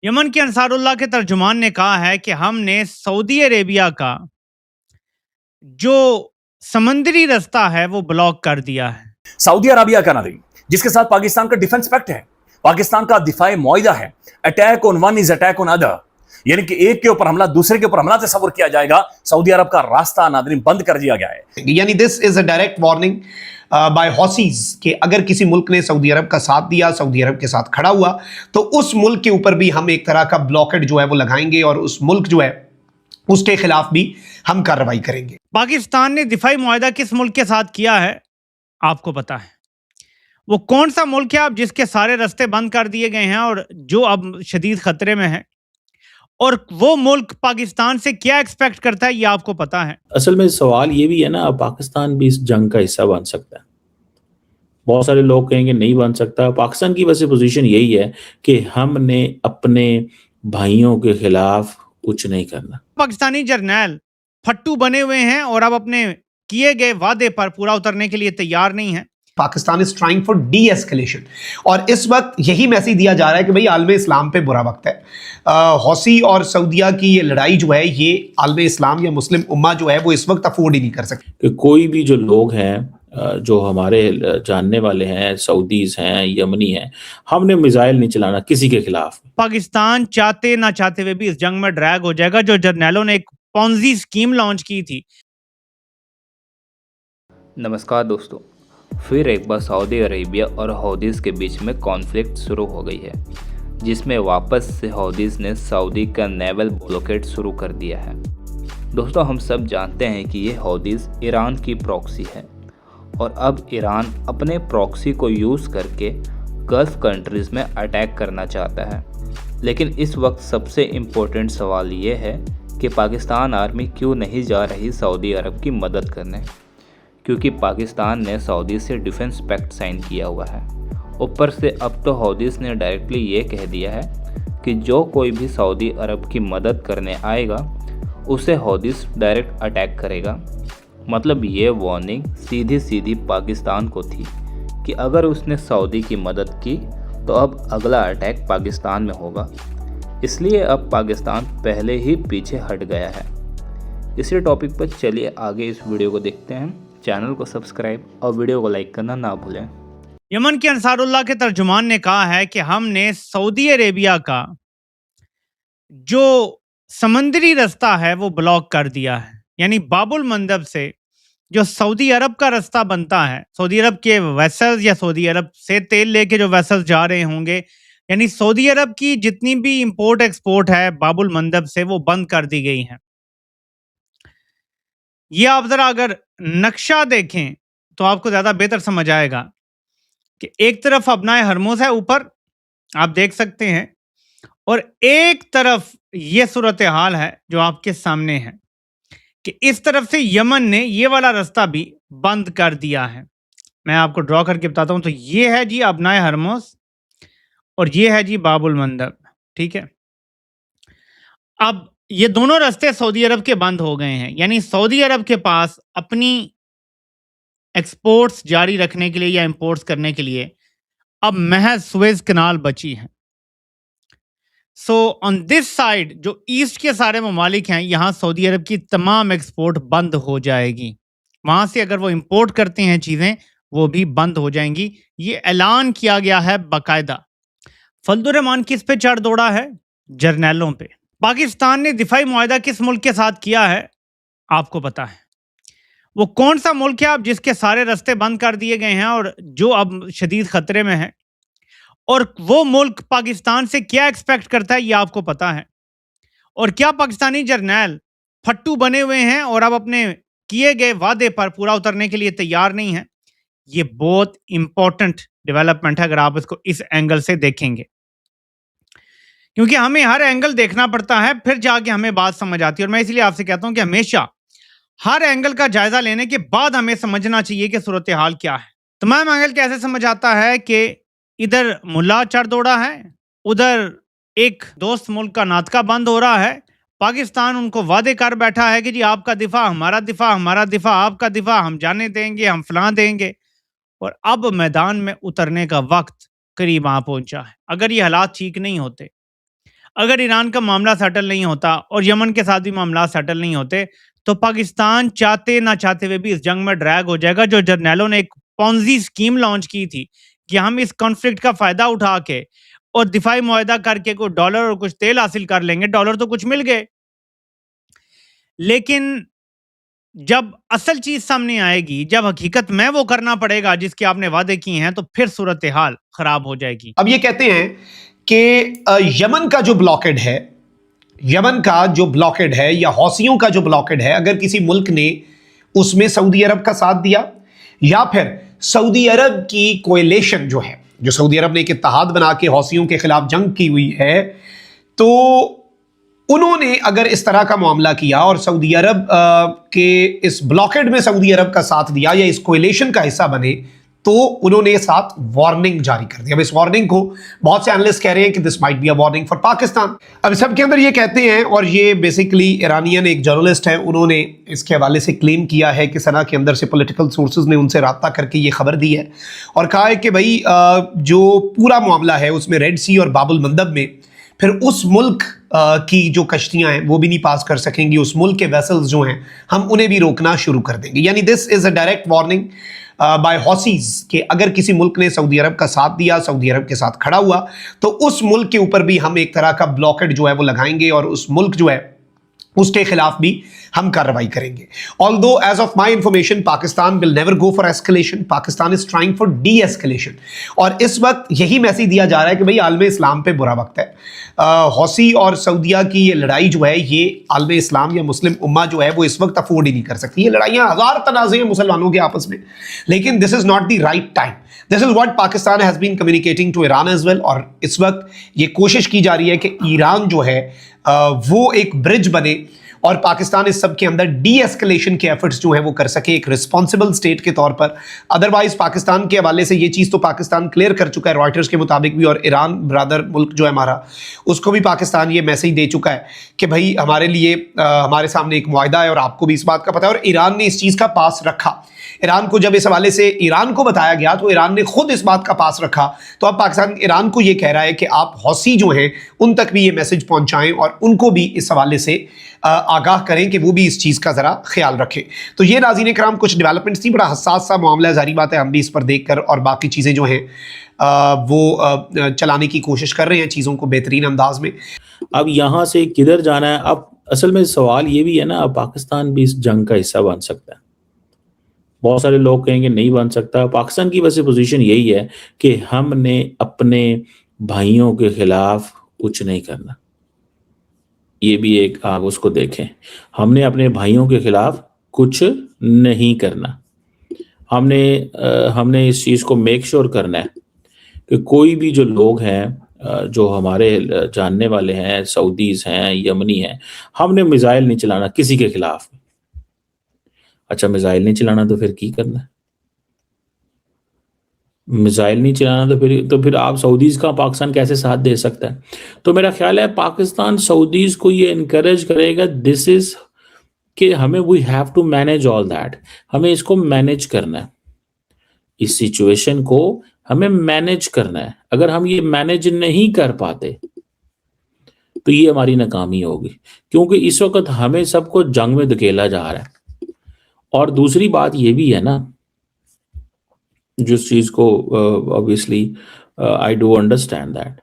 Yemen के Ansarullah के तर्जुमान ने कहा है कि हमने सऊदी अरेबिया का जो समंदरी रास्ता है वो ब्लॉक कर दिया है। सऊदी अरबिया का नाज़रीन, जिसके साथ पाकिस्तान का डिफेंस पैक्ट है, पाकिस्तान का दिफाई मुआहिदा है, attack on one is attack on other, यानी कि एक के ऊपर हमला दूसरे के ऊपर हमला तस्वर किया जाएगा। सऊदी अरब का रास्ता नाज़रीन बंद कर दिया गया है। यानी this is a direct warning by Houthis कि अगर किसी मुल्क ने सऊदी अरब का साथ दिया, सऊदी अरब के साथ खड़ा हुआ, तो उस मुल्क के ऊपर भी हम एक तरह का ब्लॉकेट जो है वो लगाएंगे और उस मुल्क जो है उसके खिलाफ भी हम कार्रवाई करेंगे। पाकिस्तान ने दिफाई मुआहिदा किस मुल्क के साथ किया है आपको पता है? वो कौन सा मुल्क है अब जिसके सारे रास्ते बंद कर दिए गए हैं और जो अब शदीद खतरे में है, और वो मुल्क पाकिस्तान से क्या एक्सपेक्ट करता है ये आपको पता है? असल में सवाल ये भी है ना, पाकिस्तान भी इस जंग का हिस्सा बन सकता है। बहुत सारे लोग कहेंगे नहीं बन सकता। पाकिस्तान की वैसे पोजीशन यही है कि हमने अपने भाइयों के खिलाफ कुछ नहीं करना। पाकिस्तानी जर्नैल फट्टू बने हुए हैं और अब अपने किए गए वादे पर पूरा उतरने के लिए तैयार नहीं है। Pakistan is trying for de escalation और इस वक्त यही मैसेज दिया जा रहा है कि भाई आलम इस्लाम पे बुरा वक्त है। हौसी और सऊदिया की ये लड़ाई जो है ये आलम इस्लाम या मुस्लिम उम्मा जो है वो इस वक्त अफोर्ड ही नहीं कर सकती। कि कोई भी जो लोग हैं जो हमारे जानने वाले हैं, सऊदीज हैं, यमनी हैं, हमने मिसाइल नहीं चलाना किसी के खिलाफ। पाकिस्तान चाहते ना चाहते हुए भी इस जंग में ड्रैग हो जाएगा। जो जर्नैलों ने एक पॉन्जी स्कीम लॉन्च की थी। नमस्कार दोस्तों, फिर एक बार सऊदी अरेबिया और हौदीस के बीच में कॉन्फ्लिक्ट शुरू हो गई है, जिसमें वापस से हौदीस ने सऊदी का नेवल ब्लॉकेट शुरू कर दिया है। दोस्तों, हम सब जानते हैं कि ये हौदीस ईरान की प्रॉक्सी है और अब ईरान अपने प्रॉक्सी को यूज़ करके गल्फ कंट्रीज़ में अटैक करना चाहता है। लेकिन इस वक्त सबसे इम्पोर्टेंट सवाल ये है कि पाकिस्तान आर्मी क्यों नहीं जा रही सऊदी अरब की मदद करने, क्योंकि पाकिस्तान ने सऊदी से डिफेंस पैक्ट साइन किया हुआ है। ऊपर से अब तो हौदीस ने डायरेक्टली ये कह दिया है कि जो कोई भी सऊदी अरब की मदद करने आएगा उसे हौदीस डायरेक्ट अटैक करेगा। मतलब ये वार्निंग सीधी सीधी पाकिस्तान को थी कि अगर उसने सऊदी की मदद की तो अब अगला अटैक पाकिस्तान में होगा। इसलिए अब पाकिस्तान पहले ही पीछे हट गया है। इसी टॉपिक पर चलिए आगे इस वीडियो को देखते हैं। चैनल को सब्सक्राइब और वीडियो को लाइक करना ना भूलें। यमन के अंसारुल्लाह के तर्जुमान ने कहा है कि हमने सऊदी अरेबिया का जो समंदरी रास्ता है वो ब्लॉक कर दिया है। यानी बाबुल मंदब से जो सऊदी अरब का रास्ता बनता है, सऊदी अरब के वेसल्स या सऊदी अरब से तेल लेके जो वेसल्स जा रहे होंगे, यानी सऊदी अरब की जितनी भी इंपोर्ट एक्सपोर्ट है बाबुल मंदब से वो बंद कर दी गई है। ये आप जरा अगर नक्शा देखें तो आपको ज्यादा बेहतर समझ आएगा कि एक तरफ अपनाए हरमुज है ऊपर आप देख सकते हैं, और एक तरफ ये सूरत हाल है जो आपके सामने है कि इस तरफ से यमन ने ये वाला रास्ता भी बंद कर दिया है। मैं आपको ड्रॉ करके बताता हूं। तो ये है जी अपनाए हरमुज और ये है जी बाबुल मंदब। ठीक है, अब ये दोनों रास्ते सऊदी अरब के बंद हो गए हैं। यानी सऊदी अरब के पास अपनी एक्सपोर्ट्स जारी रखने के लिए या इंपोर्ट्स करने के लिए अब महज सुएज कनाल बची है। सो ऑन दिस साइड जो ईस्ट के सारे ममालिक हैं, यहाँ सऊदी अरब की तमाम एक्सपोर्ट बंद हो जाएगी। वहां से अगर वो इंपोर्ट करते हैं चीजें वो भी बंद हो जाएंगी। ये ऐलान किया गया है बाकायदा। फजलुर रहमान किस पे चढ़ दौड़ा है? जर्नैलों पे। पाकिस्तान ने दिफाई मुआहिदा किस मुल्क के साथ किया है आपको पता है? वो कौन सा मुल्क है अब जिसके सारे रास्ते बंद कर दिए गए हैं और जो अब शदीद खतरे में है, और वो मुल्क पाकिस्तान से क्या एक्सपेक्ट करता है ये आपको पता है? और क्या पाकिस्तानी जर्नैल फट्टू बने हुए हैं और अब अपने किए गए वादे पर पूरा उतरने के लिए तैयार नहीं है? ये बहुत इंपॉर्टेंट डेवलपमेंट है अगर आप इसको इस एंगल से देखेंगे, क्योंकि हमें हर एंगल देखना पड़ता है फिर जाके हमें बात समझ आती है। और मैं इसलिए आपसे कहता हूं कि हमेशा हर एंगल का जायजा लेने के बाद हमें समझना चाहिए कि सूरत हाल क्या है। तमाम एंगल कैसे समझ आता है कि इधर मुल्ला चढ़ दौड़ा है, उधर एक दोस्त मुल्क का नातका बंद हो रहा है, पाकिस्तान उनको वादे कर बैठा है कि जी आपका दिफा हमारा दिफा, हमारा दिफा आपका दिफा, हम जाने देंगे, हम फलां देंगे। और अब मैदान में उतरने का वक्त करीब आ पहुंचा है। अगर ये हालात ठीक नहीं होते, अगर ईरान का मामला सेटल नहीं होता और यमन के साथ भी मामला सेटल नहीं होते, तो पाकिस्तान चाहते ना चाहते हुए भी इस जंग में ड्रैग हो जाएगा। जो जर्नैलों ने एक पॉन्जी स्कीम लॉन्च की थी कि हम इस कॉन्फ्लिक्ट का फायदा उठा के और दिफाई मुआहदा करके कुछ डॉलर और कुछ तेल हासिल कर लेंगे। डॉलर तो कुछ मिल गए, लेकिन जब असल चीज सामने आएगी, जब हकीकत में वो करना पड़ेगा जिसके आपने वादे किए हैं, तो फिर सूरत हाल खराब हो जाएगी। अब ये कहते हैं कि यमन का जो ब्लॉकेड है, यमन का जो ब्लॉकेड है या हौसियों का जो ब्लॉकेड है, अगर किसी मुल्क ने उसमें सऊदी अरब का साथ दिया या फिर सऊदी अरब की कोएलेशन जो है, जो सऊदी अरब ने एक इत्तेहाद बना के हौसियों के खिलाफ जंग की हुई है, तो उन्होंने अगर इस तरह का मामला किया और सऊदी अरब के इस ब्लॉकेड में सऊदी अरब का साथ दिया या इस कोएलेशन का हिस्सा बने, तो उन्होंने साथ वार्निंग जारी कर दी। अब इस वार्निंग को बहुत से एनालिस्ट कह रहे हैं कि this might be a warning for Pakistan. अब सबके अंदर ये कहते हैं, और ये बेसिकली ईरानियन एक जर्नलिस्ट हैं, उन्होंने इसके हवाले से क्लेम किया है कि सना के अंदर से पॉलिटिकल सोर्सेज ने उनसे रब्ता करके ये खबर दी है और कहा है कि भाई जो पूरा मामला है उसमें रेड सी और बाबुल मंदब में फिर उस मुल्क की जो कश्तियां हैं वो भी नहीं पास कर सकेंगी, उस मुल्क के वेसल्स जो हैं हम उन्हें भी रोकना शुरू कर देंगे। यानी this is a direct warning by Houthis कि अगर किसी मुल्क ने सऊदी अरब का साथ दिया, सऊदी अरब के साथ खड़ा हुआ, तो उस मुल्क के ऊपर भी हम एक तरह का ब्लॉकेड जो है वो लगाएंगे और उस मुल्क जो है उसके खिलाफ भी हम कार्रवाई करेंगे। Although as of my information Pakistan will never go for escalation, Pakistan is trying for de escalation. और इस वक्त यही मैसेज दिया जा रहा है कि भाई आलम इस्लाम पे बुरा वक्त है। हौसी और सऊदिया की ये लड़ाई जो है, ये आलम इस्लाम या मुस्लिम उम्मा जो है वो इस वक्त अफोर्ड ही नहीं कर सकती। ये लड़ाइयाँ हजार तनाज़े हैं मुसलमानों के आपस में, लेकिन this is not the right time. This is what Pakistan has been communicating to Iran as well. और इस वक्त ये कोशिश की जा रही है कि ईरान जो है वो एक ब्रिज बने और पाकिस्तान इस सब के अंदर डी एस्केलेशन के एफर्ट्स जो हैं वो कर सके एक रिस्पॉन्सिबल स्टेट के तौर पर। अदरवाइज पाकिस्तान के हवाले से ये चीज़ तो पाकिस्तान क्लियर कर चुका है रॉयटर्स के मुताबिक भी, और ईरान ब्रदर मुल्क जो है हमारा, उसको भी पाकिस्तान ये मैसेज दे चुका है कि भाई हमारे लिए हमारे सामने एक मुआहदा है और आपको भी इस बात का पता है। और ईरान ने इस चीज़ का पास रखा। ईरान को जब इस हवाले से ईरान को बताया गया तो ईरान ने खुद इस बात का पास रखा। तो अब पाकिस्तान ईरान को ये कह रहा है कि आप हौसी जो हैं उन तक भी ये मैसेज पहुंचाएं और उनको भी इस हवाले से आगाह करें कि वो भी इस चीज़ का ज़रा ख्याल रखें। तो ये नाज़रीन कराम कुछ डेवलपमेंट्स थी। बड़ा हसास सा मामला है, जारी बात है हम भी इस पर देख कर और बाकी चीज़ें जो हैं वो चलाने की कोशिश कर रहे हैं चीज़ों को बेहतरीन अंदाज में। अब यहाँ से किधर जाना है? अब असल में सवाल ये भी है ना, अब पाकिस्तान भी इस जंग का हिस्सा बन सकता है। बहुत सारे लोग कहेंगे नहीं बन सकता। पाकिस्तान की वैसे पोजीशन यही है कि हमने अपने भाइयों के खिलाफ कुछ नहीं करना। ये भी एक आप उसको देखें, हमने अपने भाइयों के खिलाफ कुछ नहीं करना। हमने इस चीज़ को मेक श्योर करना है कि कोई भी जो लोग हैं जो हमारे जानने वाले हैं, सऊदीज हैं, यमनी हैं, हमने मिसाइल नहीं चलाना किसी के खिलाफ। अच्छा, मिसाइल नहीं चलाना तो फिर की करना है? मिसाइल नहीं चलाना तो फिर आप सऊदीज का पाकिस्तान कैसे साथ दे सकता है? तो मेरा ख्याल है पाकिस्तान सऊदीज को ये इनकरेज करेगा, दिस इज कि हमें we have to manage all that, हमें इसको मैनेज करना है, इस सिचुएशन को हमें मैनेज करना है। अगर हम ये मैनेज नहीं कर पाते तो ये हमारी नाकामी होगी, क्योंकि इस वक्त हमें सबको जंग में धकेला जा रहा है। और दूसरी बात ये भी है ना, जिस चीज़ को obviously I do understand that